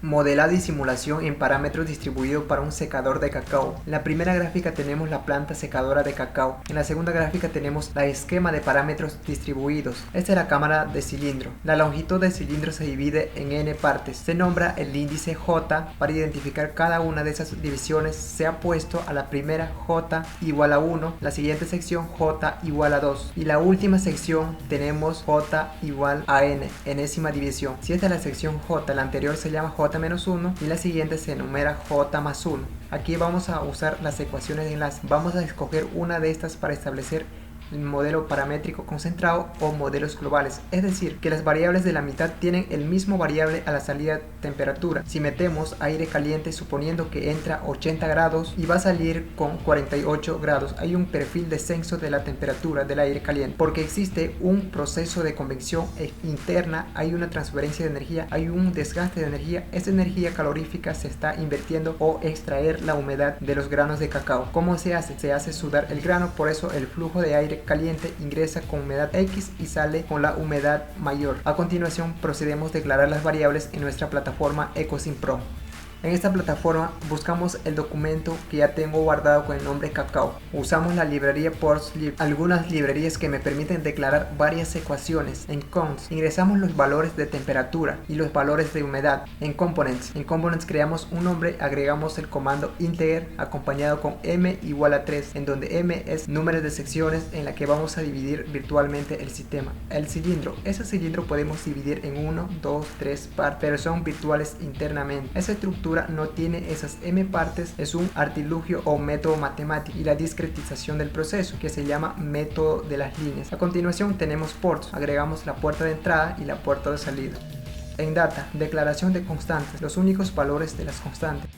Modelado y simulación en parámetros distribuidos para un secador de cacao. En la primera gráfica tenemos la planta secadora de cacao. En la segunda gráfica tenemos el esquema de parámetros distribuidos. Esta es la cámara de cilindro. La longitud del cilindro se divide en n partes. Se nombra el índice J para identificar cada una de esas divisiones. Se ha puesto a la primera J igual a 1, la siguiente sección J igual a 2 y la última sección tenemos J igual a n, enésima división. Si esta es la sección J, la anterior se llama J-1 y la siguiente se enumera J+1. Aquí vamos a usar las ecuaciones de enlace. Vamos a escoger una de estas para establecer el modelo paramétrico concentrado o modelos globales, es decir, que las variables de la mitad tienen el mismo variable a la salida temperatura. Si metemos aire caliente suponiendo que entra 80 grados y va a salir con 48 grados, hay un perfil descenso de la temperatura del aire caliente porque existe un proceso de convección interna, hay una transferencia de energía, hay un desgaste de energía. Esa energía calorífica se está invirtiendo o extraer la humedad de los granos de cacao. ¿Cómo se hace? Se hace sudar el grano, por eso el flujo de aire caliente ingresa con humedad X y sale con la humedad mayor. A continuación procedemos a declarar las variables en nuestra plataforma EcoSim Pro. En esta plataforma buscamos el documento que ya tengo guardado con el nombre Cacao. Usamos la librería PortsLib, algunas librerías que me permiten declarar varias ecuaciones. En Cons ingresamos los valores de temperatura y los valores de humedad. En Components creamos un nombre, agregamos el comando integer acompañado con m igual a 3, en donde m es número de secciones en la que vamos a dividir virtualmente el sistema. El cilindro, ese cilindro podemos dividir en 1, 2, 3 partes, pero son virtuales internamente. Esa estructura no tiene esas m partes, es un artilugio o método matemático, y la discretización del proceso que se llama método de las líneas. A continuación tenemos ports, agregamos la puerta de entrada y la puerta de salida. En data, declaración de constantes, los únicos valores de las constantes.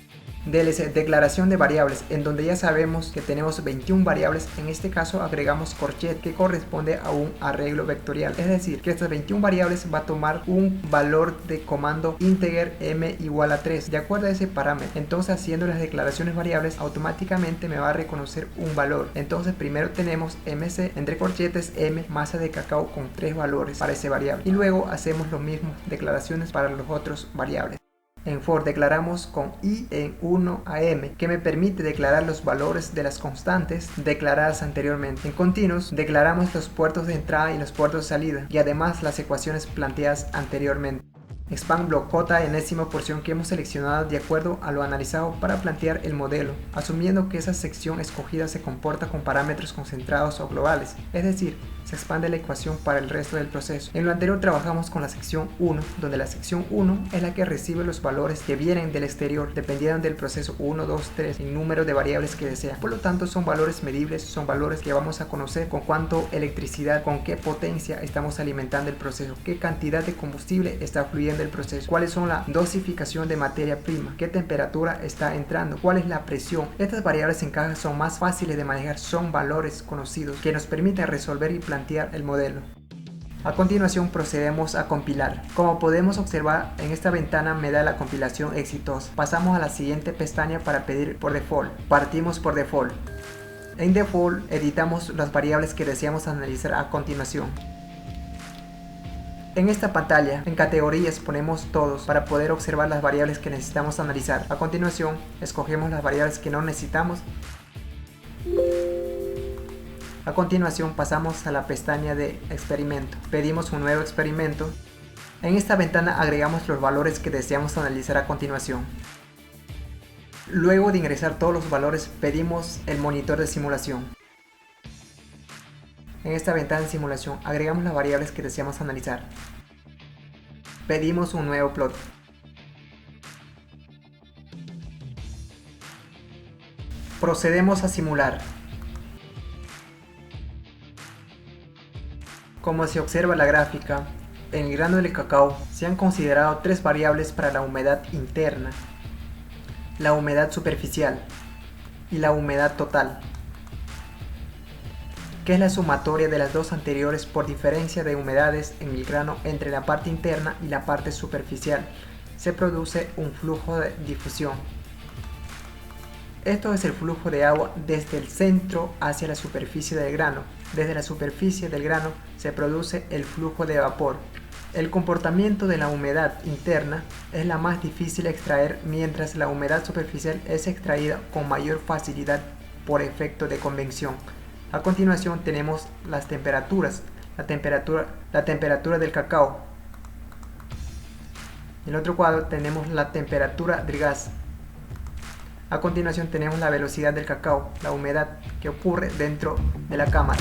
DLC, declaración de variables, en donde ya sabemos que tenemos 21 variables. En este caso agregamos corchet, que corresponde a un arreglo vectorial, es decir, que estas 21 variables va a tomar un valor de comando integer m igual a 3 de acuerdo a ese parámetro. Entonces, haciendo las declaraciones variables, automáticamente me va a reconocer un valor. Entonces primero tenemos mc entre corchetes m masa de cacao con 3 valores para ese variable, y luego hacemos lo mismo, declaraciones para los otros variables. En for declaramos con i en 1 a m, que me permite declarar los valores de las constantes declaradas anteriormente. En continuous declaramos los puertos de entrada y los puertos de salida, y además las ecuaciones planteadas anteriormente. Expand block, J enésima porción que hemos seleccionado de acuerdo a lo analizado para plantear el modelo, asumiendo que esa sección escogida se comporta con parámetros concentrados o globales, es decir, se expande la ecuación para el resto del proceso. En lo anterior trabajamos con la sección 1, donde la sección 1 es la que recibe los valores que vienen del exterior, dependiendo del proceso 1, 2, 3, el número de variables que desea. Por lo tanto, son valores medibles, son valores que vamos a conocer con cuánto electricidad, con qué potencia estamos alimentando el proceso, qué cantidad de combustible está fluyendo el proceso, cuáles son la dosificación de materia prima, qué temperatura está entrando, cuál es la presión. Estas variables en caja son más fáciles de manejar, son valores conocidos que nos permiten resolver y plantear el modelo. A continuación procedemos a compilar. Como podemos observar, en esta ventana me da la compilación exitosa. Pasamos a la siguiente pestaña para pedir por default. Partimos por default. En default editamos las variables que deseamos analizar a continuación. En esta pantalla, en categorías ponemos todos para poder observar las variables que necesitamos analizar. A continuación, escogemos las variables que no necesitamos. A continuación pasamos a la pestaña de experimento. Pedimos un nuevo experimento. En esta ventana agregamos los valores que deseamos analizar a continuación. Luego de ingresar todos los valores, pedimos el monitor de simulación. En esta ventana de simulación agregamos las variables que deseamos analizar. Pedimos un nuevo plot. Procedemos a simular. Como se observa en la gráfica, en el grano del cacao se han considerado 3 variables para la humedad interna, la humedad superficial y la humedad total, que es la sumatoria de las dos anteriores por diferencia de humedades en el grano entre la parte interna y la parte superficial. Se produce un flujo de difusión. Esto es el flujo de agua desde el centro hacia la superficie del grano. desde la superficie del grano se produce el flujo de vapor. El comportamiento de la humedad interna es la más difícil de extraer, mientras la humedad superficial es extraída con mayor facilidad por efecto de convección. A continuación tenemos las temperaturas. La temperatura del cacao. En el otro cuadro tenemos la temperatura del gas. A continuación tenemos la velocidad del cacao, la humedad que ocurre dentro de la cámara.